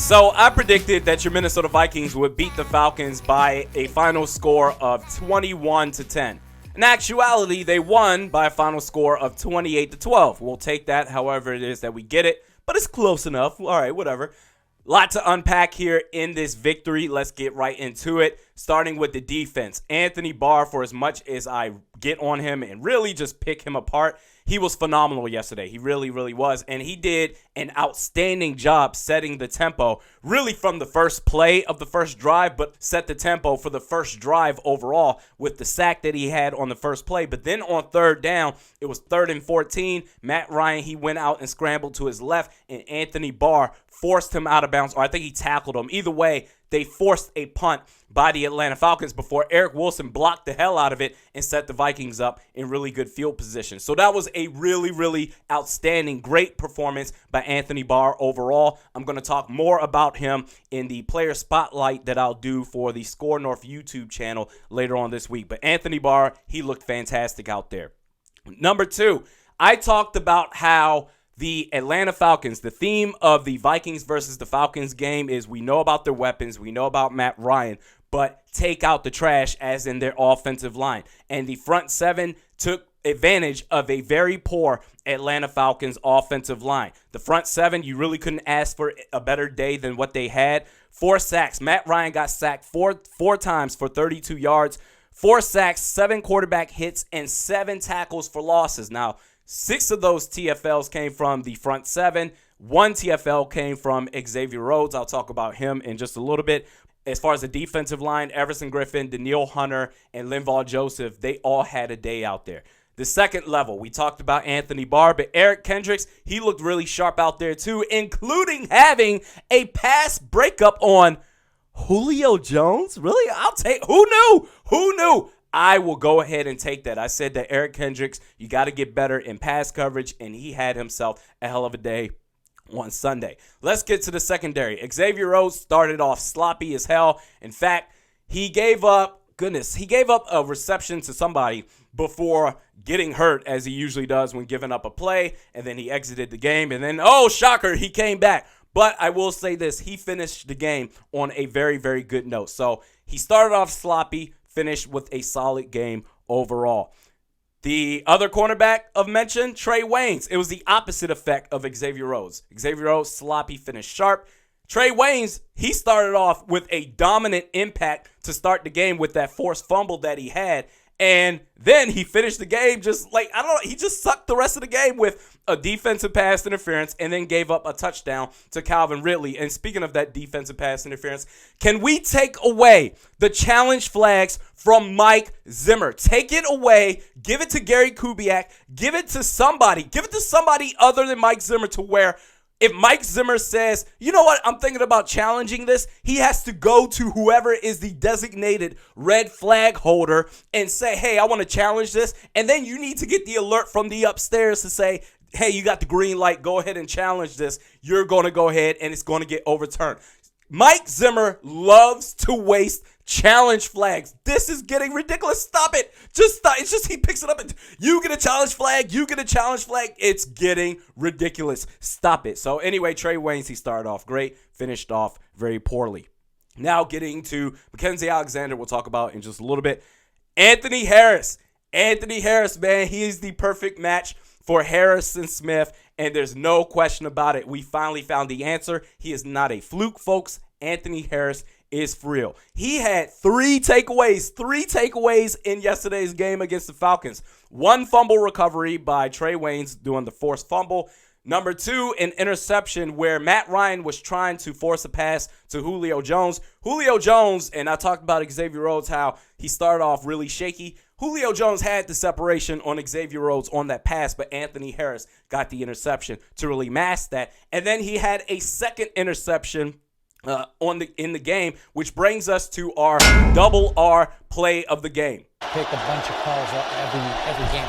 So I predicted that your Minnesota Vikings would beat the Falcons by a final score of 21-10. In actuality, they won by a final score of 28-12. We'll take that however it is that we get it, but it's close enough. All right, whatever. Lot to unpack here in this victory. Let's get right into it, starting with the defense. Anthony Barr, for as much as I get on him and really just pick him apart, he was phenomenal yesterday. He really, really was. And he did an outstanding job setting the tempo, really from the first play of the first drive, but set the tempo for the first drive overall with the sack that he had on the first play. But then on third down, it was 3rd and 14. Matt Ryan, he went out and scrambled to his left, and Anthony Barr forced him out of bounds, or I think he tackled him. Either way, they forced a punt by the Atlanta Falcons before Eric Wilson blocked the hell out of it and set the Vikings up in really good field position. So that was a really, really outstanding, great performance by Anthony Barr overall. I'm going to talk more about him in the player spotlight that I'll do for the Score North YouTube channel later on this week. But Anthony Barr, he looked fantastic out there. Number 2, I talked about how the Atlanta Falcons, the theme of the Vikings versus the Falcons game is we know about their weapons, we know about Matt Ryan, but take out the trash as in their offensive line. And the front 7 took advantage of a very poor Atlanta Falcons offensive line. The front 7, you really couldn't ask for a better day than what they had. 4 sacks. Matt Ryan got sacked four times for 32 yards. 4 sacks, 7 quarterback hits, and 7 tackles for losses. Now, 6 of those TFLs came from the front 7. 1 TFL came from Xavier Rhodes. I'll talk about him in just a little bit. As far as the defensive line, Everson Griffin, Daniil Hunter, and Linval Joseph, they all had a day out there. The second level, we talked about Anthony Barr, but Eric Kendricks, he looked really sharp out there too, including having a pass breakup on Julio Jones. Really? Who knew? Who knew? I will go ahead and take that. I said that Eric Kendricks, you got to get better in pass coverage, and he had himself a hell of a day on Sunday. Let's get to the secondary. Xavier Rhodes started off sloppy as hell. In fact, he gave up a reception to somebody before getting hurt, as he usually does when giving up a play, and then he exited the game, and then, oh, shocker, he came back. But I will say this, he finished the game on a very, very good note. So he started off sloppy, finished with a solid game overall. The other cornerback of mention, Trey Waynes. It was the opposite effect of Xavier Rhodes. Xavier Rhodes, sloppy, finished sharp. Trey Waynes, he started off with a dominant impact to start the game with that forced fumble that he had. And then he finished the game just like, I don't know, he just sucked the rest of the game with a defensive pass interference and then gave up a touchdown to Calvin Ridley. And speaking of that defensive pass interference, can we take away the challenge flags from Mike Zimmer? Take it away, give it to Gary Kubiak, give it to somebody other than Mike Zimmer, to where if Mike Zimmer says, you know what, I'm thinking about challenging this, he has to go to whoever is the designated red flag holder and say, hey, I want to challenge this. And then you need to get the alert from the upstairs to say, hey, you got the green light, go ahead and challenge this. You're going to go ahead and it's going to get overturned. Mike Zimmer loves to waste challenge flags. This is getting ridiculous. Stop it. Just stop. It's just he picks it up and you get a challenge flag. You get a challenge flag. It's getting ridiculous. Stop it. So anyway, Trey Waynes, he started off great, finished off very poorly. Now getting to Mackenzie Alexander, we'll talk about in just a little bit. Anthony Harris. Anthony Harris, man, he is the perfect match for Harrison Smith, and there's no question about it. We finally found the answer. He is not a fluke, folks. Anthony Harris is for real. He had 3 takeaways in yesterday's game against the Falcons. 1 fumble recovery by Trey Waynes doing the forced fumble. Number 2, an interception where Matt Ryan was trying to force a pass to Julio Jones. Julio Jones, and I talked about Xavier Rhodes, how he started off really shaky. Julio Jones had the separation on Xavier Rhodes on that pass, but Anthony Harris got the interception to really mask that. And then he had a second interception in the game, which brings us to our double R play of the game. Pick a bunch of calls up every game.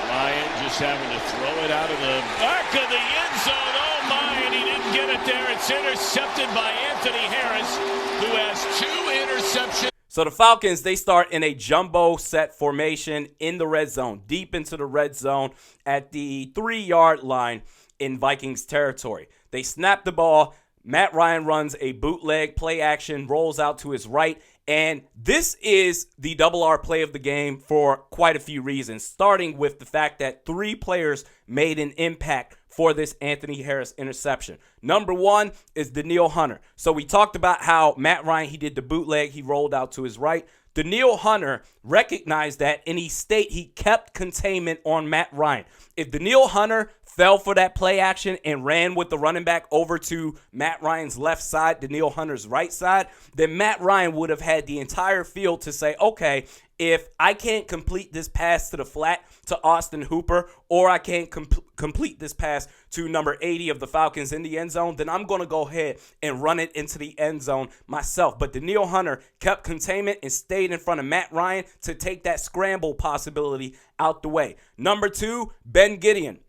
Ryan just having to throw it out of the back of the end zone. Oh my, and he didn't get it there. It's intercepted by Anthony Harris, who has 2 interceptions. So the Falcons, they start in a jumbo set formation in the red zone, deep into the red zone at the 3-yard line in Vikings territory. They snap the ball. Matt Ryan runs a bootleg play action, rolls out to his right. And this is the double R play of the game for quite a few reasons, starting with the fact that 3 players made an impact for this Anthony Harris interception. Number 1 is Danielle Hunter. So we talked about how Matt Ryan, he did the bootleg, he rolled out to his right. Danielle Hunter recognized that, and he kept containment on Matt Ryan. If Danielle Hunter fell for that play action and ran with the running back over to Matt Ryan's left side, Danielle Hunter's right side, then Matt Ryan would have had the entire field to say, okay, if I can't complete this pass to the flat to Austin Hooper, or I can't complete this pass to number 80 of the Falcons in the end zone, then I'm going to go ahead and run it into the end zone myself. But Danielle Hunter kept containment and stayed in front of Matt Ryan to take that scramble possibility out the way. Number 2, Ben Gideon.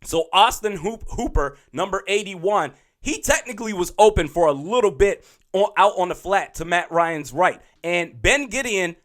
So Austin Hooper, number 81, he technically was open for a little bit out on the flat to Matt Ryan's right. And Ben Gideon,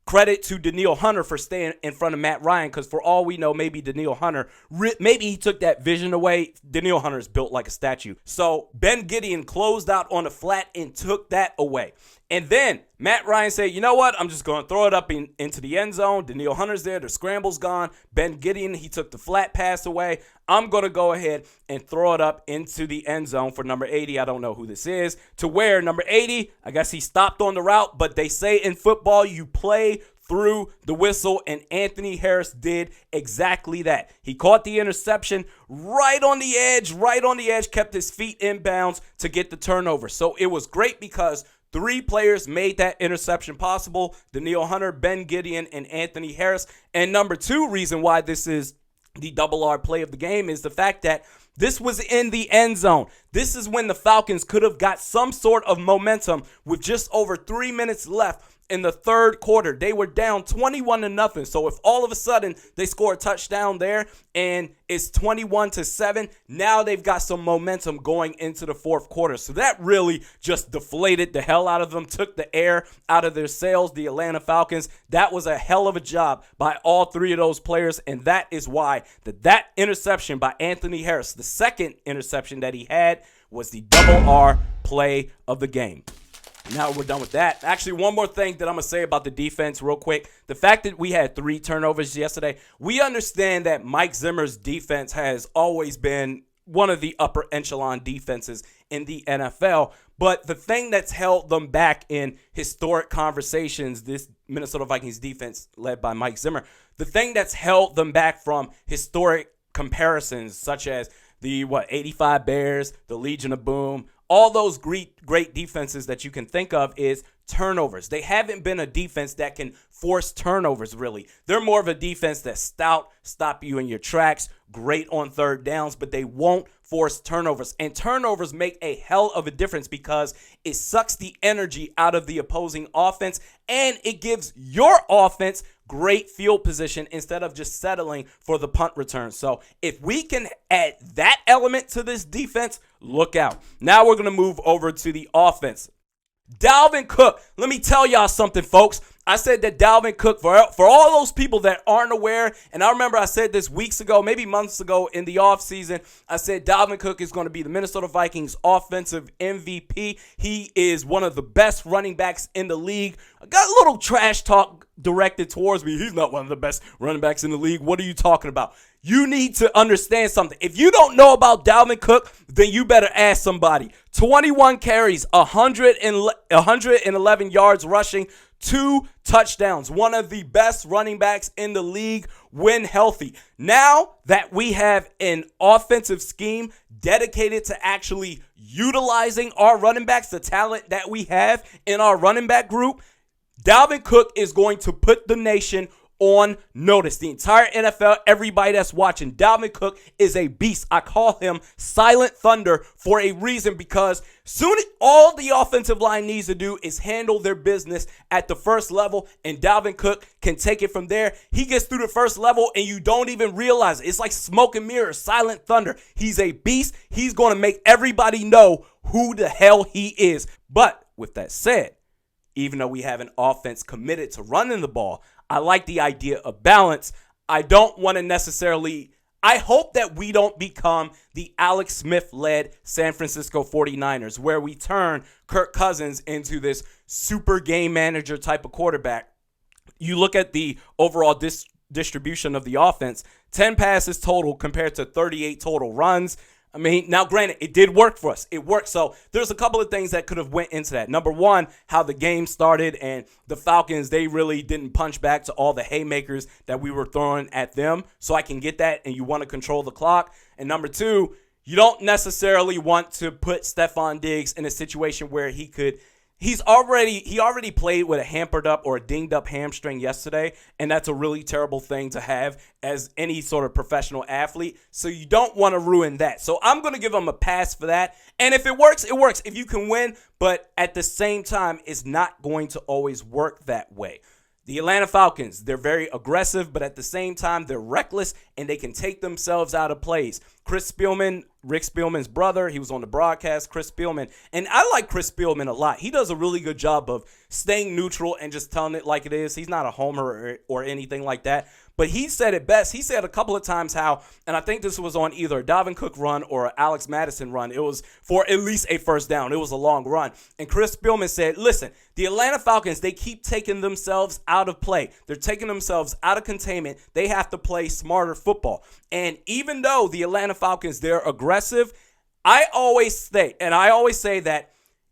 credit to Danielle Hunter for staying in front of Matt Ryan, because for all we know, maybe Danielle Hunter, maybe he took that vision away. Danielle Hunter is built like a statue. So Ben Gideon closed out on the flat and took that away. And then Matt Ryan said, you know what? I'm just going to throw it up into the end zone. Danielle Hunter's there. The scramble's gone. Ben Gideon, he took the flat pass away. I'm going to go ahead and throw it up into the end zone for number 80. I don't know who this is. To where number 80, I guess he stopped on the route. But they say in football, you play through the whistle, and Anthony Harris did exactly that. He caught the interception right on the edge, kept his feet in bounds to get the turnover. So it was great because 3 players made that interception possible: Danielle Hunter, Ben Gideon, and Anthony Harris. And number 2 reason why this is the double R play of the game is the fact that this was in the end zone. This is when the Falcons could have got some sort of momentum with just over 3 minutes left in the third quarter. They were down 21-0. So if all of a sudden they score a touchdown there and it's 21-7, now they've got some momentum going into the fourth quarter. So that really just deflated the hell out of them, took the air out of their sails, the Atlanta Falcons. That was a hell of a job by all 3 of those players, and that is why that interception by Anthony Harris, the second interception that he had, was the double R play of the game. Now we're done with that. Actually, one more thing that I'm going to say about the defense real quick. The fact that we had 3 turnovers yesterday, we understand that Mike Zimmer's defense has always been one of the upper echelon defenses in the NFL. But the thing that's held them back in historic conversations, this Minnesota Vikings defense led by Mike Zimmer, the thing that's held them back from historic comparisons such as the 85 Bears, the Legion of Boom, all those great defenses that you can think of is turnovers. They haven't been a defense that can force turnovers, really. They're more of a defense that's stout, stop you in your tracks, great on third downs, but they won't force turnovers. And turnovers make a hell of a difference because it sucks the energy out of the opposing offense, and it gives your offense great field position instead of just settling for the punt return. So if we can add that element to this defense, look out. Now we're going to move over to the offense. Dalvin Cook, let me tell y'all something, folks. I said that Dalvin Cook, for all those people that aren't aware, and I remember I said this weeks ago, maybe months ago in the offseason, I said Dalvin Cook is going to be the Minnesota Vikings offensive MVP. He is one of the best running backs in the league. I got a little trash talk directed towards me. He's not one of the best running backs in the league. What are you talking about? You need to understand something. If you don't know about Dalvin Cook, then you better ask somebody. 21 carries, 111 yards rushing, 2 touchdowns. One of the best running backs in the league when healthy. Now that we have an offensive scheme dedicated to actually utilizing our running backs, the talent that we have in our running back group, Dalvin Cook is going to put the nation on notice. The entire NFL, everybody that's watching, Dalvin Cook is a beast. I call him Silent Thunder for a reason, because soon all the offensive line needs to do is handle their business at the first level, and Dalvin Cook can take it from there. He gets through the first level and you don't even realize it. It's like smoke and mirrors, Silent Thunder. He's a beast. He's going to make everybody know who the hell he is. But with that said, even though we have an offense committed to running the ball, I like the idea of balance. I don't want to necessarily I hope that we don't become the Alex Smith-led San Francisco 49ers, where we turn Kirk Cousins into this super game manager type of quarterback. You look at the overall distribution of the offense, 10 passes total compared to 38 total runs. I mean, now granted, it did work for us. It worked. So there's a couple of things that could have went into that. Number one, how the game started, and the Falcons, they really didn't punch back to all the haymakers that we were throwing at them. So I can get that, and you want to control the clock. And number two, you don't necessarily want to put Stephon Diggs in a situation where he already played with a hampered up or a dinged up hamstring yesterday, and that's a really terrible thing to have as any sort of professional athlete. So you don't want to ruin that. So I'm going to give him a pass for that. And if it works, it works. If you can win, but at the same time, it's not going to always work that way. The Atlanta Falcons, they're very aggressive, but at the same time, they're reckless, and they can take themselves out of plays. Chris Spielman, Rick Spielman's brother, he was on the broadcast, Chris Spielman, and I like Chris Spielman a lot. He does a really good job of staying neutral and just telling it like it is. He's not a homer or anything like that, but he said it best. He said a couple of times how, and I think this was on either a Dalvin Cook run or an Alex Madison run, it was for at least a first down. It was a long run. And Chris Spielman said, listen, the Atlanta Falcons, they keep taking themselves out of play. They're taking themselves out of containment. They have to play smarter football. And even though the Atlanta Falcons, they're aggressive, I always say that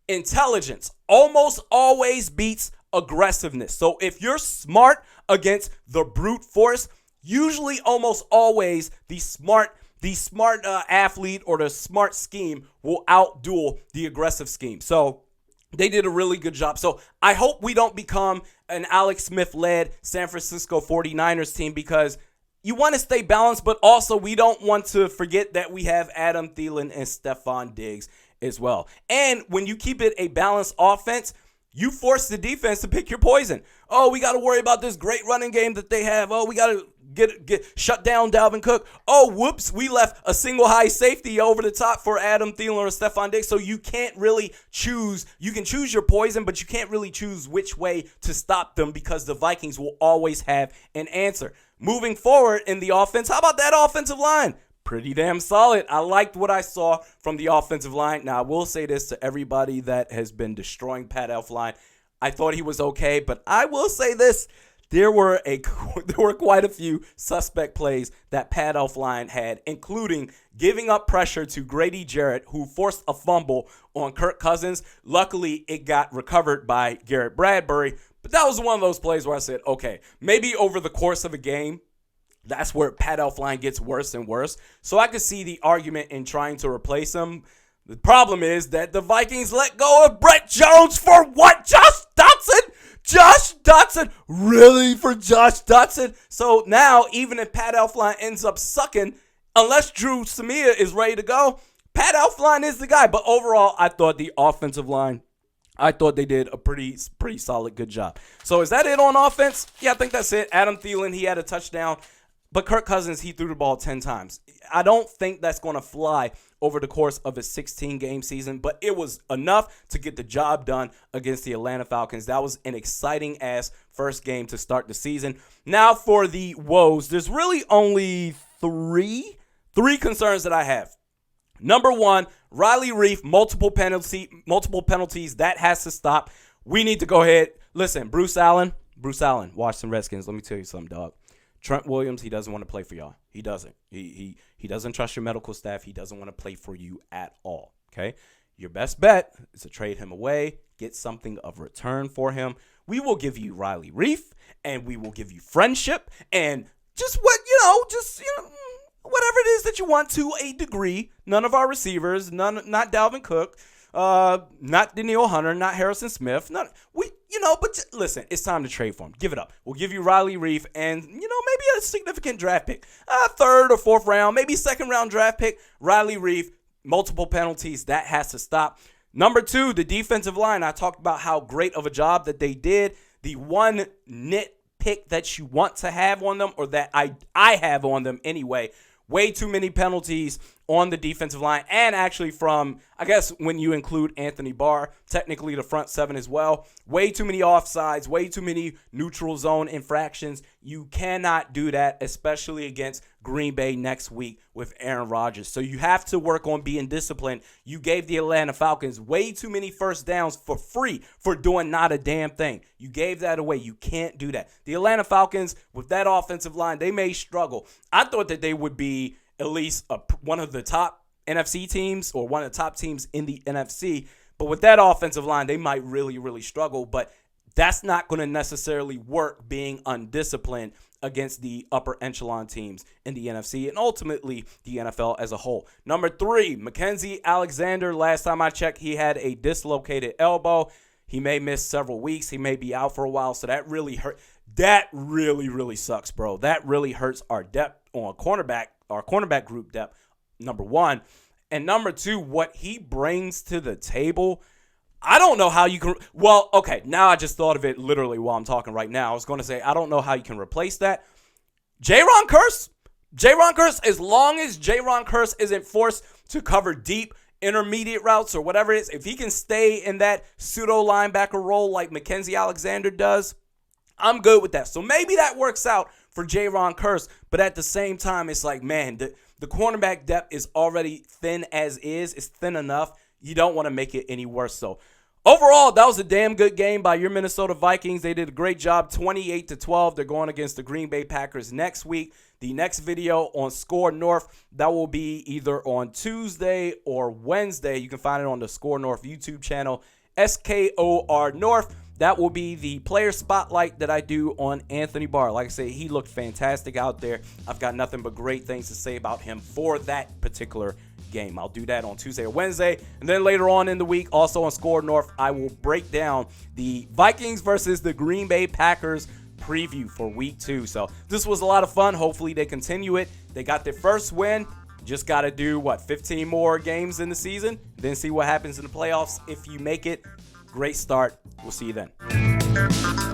intelligence almost always beats aggressiveness. So if you're smart against the brute force, usually almost always the smart athlete or the smart scheme will outduel the aggressive scheme. So they did a really good job. So I hope we don't become an Alex Smith-led San Francisco 49ers team, because you want to stay balanced, but also we don't want to forget that we have Adam Thielen and Stephon Diggs as well. And when you keep it a balanced offense, you force the defense to pick your poison. Oh, we got to worry about this great running game that they have. Oh, we got to get shut down Dalvin Cook. Oh, whoops, we left a single high safety over the top for Adam Thielen or Stephon Diggs. So you can't really choose. You can choose your poison, but you can't really choose which way to stop them, because the Vikings will always have an answer. Moving forward in the offense, how about that offensive line? Pretty damn solid. I liked what I saw from the offensive line. Now, I will say this to everybody that has been destroying Pat Elflein. I thought he was okay, but I will say this. There were quite a few suspect plays that Pat Elflein had, including giving up pressure to Grady Jarrett, who forced a fumble on Kirk Cousins. Luckily, it got recovered by Garrett Bradbury, but that was one of those plays where I said, okay, maybe over the course of a game, that's where Pat Elflein gets worse and worse. So I could see the argument in trying to replace him. The problem is that the Vikings let go of Brett Jones for what? Josh Dotson? Josh Dotson? Really, for Josh Dotson? So now, even if Pat Elflein ends up sucking, unless Drew Samia is ready to go, Pat Elflein is the guy. But overall, I thought the offensive line, I thought they did a pretty solid, good job. So is that it on offense? Yeah, I think that's it. Adam Thielen, he had a touchdown. But Kirk Cousins, he threw the ball 10 times. I don't think that's going to fly over the course of a 16-game season, but it was enough to get the job done against the Atlanta Falcons. That was an exciting-ass first game to start the season. Now for the woes, there's really only three concerns that I have. Number one, Riley Reef, multiple penalties. That has to stop. We need to go ahead. Listen, Bruce Allen, Washington Redskins, let me tell you something, dog. Trent Williams, he doesn't want to play for y'all. He doesn't. He doesn't trust your medical staff. He doesn't want to play for you at all, okay? Your best bet is to trade him away, get something of return for him. We will give you Riley Reef, and we will give you friendship, and whatever it is that you want to a degree. None of our receivers, not Dalvin Cook, not Danielle Hunter, not Harrison Smith. But listen, it's time to trade for him. Give it up. We'll give you Riley Reef and, maybe a significant draft pick. Third or fourth round, maybe second round draft pick. Riley Reef, multiple penalties. That has to stop. Number two, the defensive line. I talked about how great of a job that they did. The one nitpick that you want to have on them, or that I have on them anyway, way too many penalties on the defensive line, and actually from, I guess, when you include Anthony Barr, technically the front seven as well. Way too many offsides, way too many neutral zone infractions. You cannot do that, especially against Green Bay next week with Aaron Rodgers. So you have to work on being disciplined. You gave the Atlanta Falcons way too many first downs for free for doing not a damn thing. You gave that away. You can't do that. The Atlanta Falcons, with that offensive line, they may struggle. I thought that they would be at least one of the top NFC teams or one of the top teams in the NFC. But with that offensive line, they might really, really struggle. But that's not going to necessarily work being undisciplined against the upper echelon teams in the NFC and ultimately the NFL as a whole. Number 3, Mackenzie Alexander. Last time I checked, he had a dislocated elbow. He may miss several weeks. He may be out for a while. So that really hurt. That really, really sucks, bro. That really hurts our depth on cornerback, our cornerback group depth, number 1. And number 2, what he brings to the table, I don't know how you can. Well, okay, now I just thought of it literally while I'm talking right now. I was going to say, I don't know how you can replace that. Jaron Kearse, as long as Jaron Kearse isn't forced to cover deep intermediate routes or whatever it is, if he can stay in that pseudo linebacker role like Mackenzie Alexander does, I'm good with that. So maybe that works out for Jaron Kearse, but at the same time, it's like, man, the cornerback depth is already thin as is. It's thin enough. You don't want to make it any worse. So overall, that was a damn good game by your Minnesota Vikings. They did a great job, 28-12. They're going against the Green Bay Packers next week. The next video on Score North, that will be either on Tuesday or Wednesday. You can find it on the Score North YouTube channel, SKOR North. That will be the player spotlight that I do on Anthony Barr. Like I say, he looked fantastic out there. I've got nothing but great things to say about him for that particular game. I'll do that on Tuesday or Wednesday. And then later on in the week, also on Score North, I will break down the Vikings versus the Green Bay Packers preview for week 2. So this was a lot of fun. Hopefully they continue it. They got their first win. Just got to do, 15 more games in the season, then see what happens in the playoffs. If you make it, great start. We'll see you then.